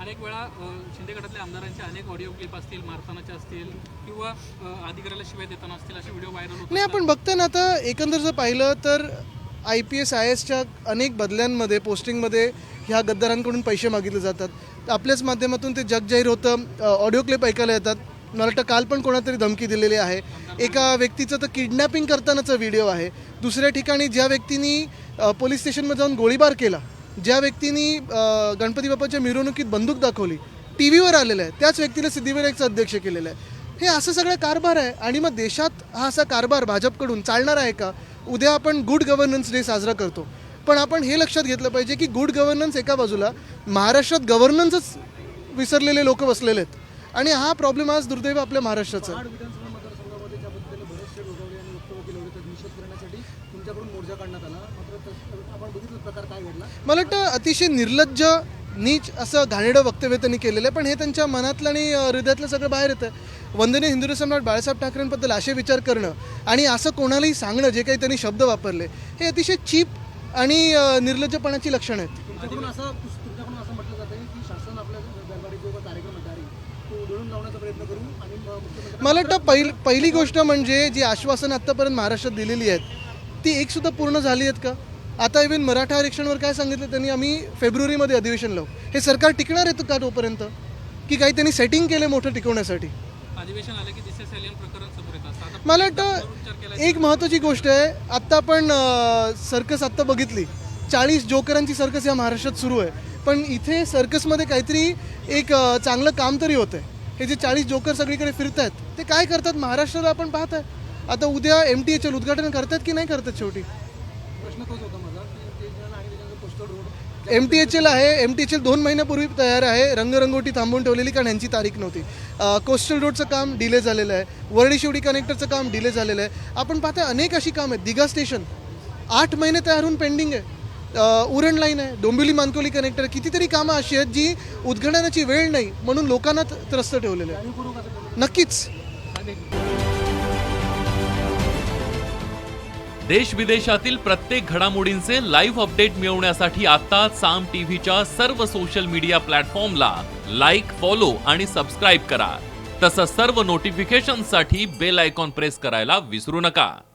अनेक वेळा शिंदे गटातल्या आमदारांचे अनेक ऑडिओ क्लिप असतील, मारतानाच्या असतील किंवा अधिकाऱ्याला शिवाय देताना असतील असे व्हिडिओ व्हायरल होतात. नाही, आपण बघतोय ना आता एकंदर जर पाहिलं तर IPS IASच्या अनेक बदल्यांमध्ये पोस्टिंगमध्ये ह्या गद्दारांकडून पैसे मागितले जातात. आपल्याच माध्यमातून ते जगजाहीर होतं, ऑडिओ क्लिप ऐकायला येतात. मला वाटतं काल पण कोणातरी धमकी दिलेली आहे. एका व्यक्तीचं तर किडनॅपिंग करतानाचा व्हिडिओ आहे. दुसऱ्या ठिकाणी ज्या व्यक्तींनी पोलीस स्टेशनमध्ये जाऊन गोळीबार केला, ज्या व्यक्तींनी गणपती बाप्पाच्या मिरवणुकीत बंदूक दाखवली, टी व्हीवर आलेलं आहे, त्याच व्यक्तीला सिद्धिविनायकचा अध्यक्ष केलेलं आहे. हे असं सगळं कारभार आहे. आणि मग देशात हा असा कारभार भाजपकडून चालणार आहे का? उद्या आपण गुड गव्हर्नन्स डे साजरा करतो, पण आपण हे लक्षात घेतलं पाहिजे की गुड गव्हर्नन्स एका बाजूला, महाराष्ट्रात गव्हर्नन्सच विसरलेले लोक बसलेले आहेत. आणि हा प्रॉब्लेम आज दुर्दैव आपल्या महाराष्ट्राचा आहे. विधानसभा मतदारसंघामध्ये ज्या पद्धतीने बरेचसे गोगावले आणि वक्तव्य केले होते त्याचा निषेध करण्यासाठी तुमच्याकडून मोर्चा काढण्यात आला, मात्र आपण बघितलं प्रकार काय घडला. मला वाटतं अतिशय निर्लज्ज, नीच असं घाणेरडं वक्तव्य त्यांनी केलेलं आहे, पण हे त्यांच्या मनातलं आणि हृदयातलं सगळं बाहेर येतं. वंदनीय हिंदू सम्राट बाळासाहेब ठाकरेंबद्दल असे विचार करणं आणि असं कोणालाही सांगणं, जे काही त्यांनी शब्द वापरले, हे अतिशय चीप आणि निर्लज्जपणाची लक्षणं आहेत. तुमच्याकडून असं म्हटलं जातं की शासन आपल्या दरबारी जो कार्यक्रम आहे तो उधळून लावण्याचा प्रयत्न करू आणि मुख्यमंत्री. मला वाटतं पहिली गोष्ट म्हणजे जी आश्वासनं आत्तापर्यंत महाराष्ट्रात दिलेली आहेत ती एकसुद्धा पूर्ण झाली आहेत का? आता इव्हन मराठा आरक्षणावर काय सांगितलं त्यांनी, आम्ही फेब्रुवारीमध्ये अधिवेशन लावू. हे सरकार टिकणार आहे का तोपर्यंत, की काही त्यांनी सेटिंग केलं मोठं टिकवण्यासाठी? अधिवेशन आलं की दिसे सॅलियन प्रकरण समोर येतात. मला वाटतं एक महत्त्वाची गोष्ट आहे, आत्ता आपण सर्कस आत्ता बघितली, 40 जोकरांची सर्कस या महाराष्ट्रात सुरू आहे. पण इथे सर्कसमध्ये काहीतरी एक चांगलं काम तरी होतं आहे. हे जे 40 जोकर सगळीकडे फिरत आहेत ते काय करतात महाराष्ट्राला आपण पाहत आहे. आता उद्या MTHL उद्घाटन करतात की नाही करतात? शेवटी प्रश्न तोच होता माझा की ते आणि त्याच्यानंतर कोस्टल रोड MTHL आहे. MTHL 2 महिन्यापूर्वी तयार आहे, रंगरंगोटी थांबवून ठेवलेली कारण यांची तारीख नव्हती. कोस्टल रोडचं काम डिले झालेलं आहे, वरळी शिवडी कनेक्टरचं काम डिले झालेलं आहे. आपण पाहता अनेक अशी कामं आहेत. दिघा स्टेशन 8 महिने तयार होऊन पेंडिंग आहे. उरण लाईन आहे, डोंबिवली मानकोली कनेक्टर, कितीतरी कामं अशी आहेत जी उद्घाटनाची वेळ नाही म्हणून लोकांना त्रस्त ठेवलेलं आहे. नक्कीच. देश विदेशातील प्रत्येक घडामोडींचे लाईव्ह अपडेट मिळवण्यासाठी आता साम टीव्हीच्या सर्व सोशल मीडिया प्लॅटफॉर्मला लाईक, फॉलो आणि सबस्क्राईब करा. तसंच सर्व नोटिफिकेशनसाठी बेल आयकॉन प्रेस करायला विसरू नका.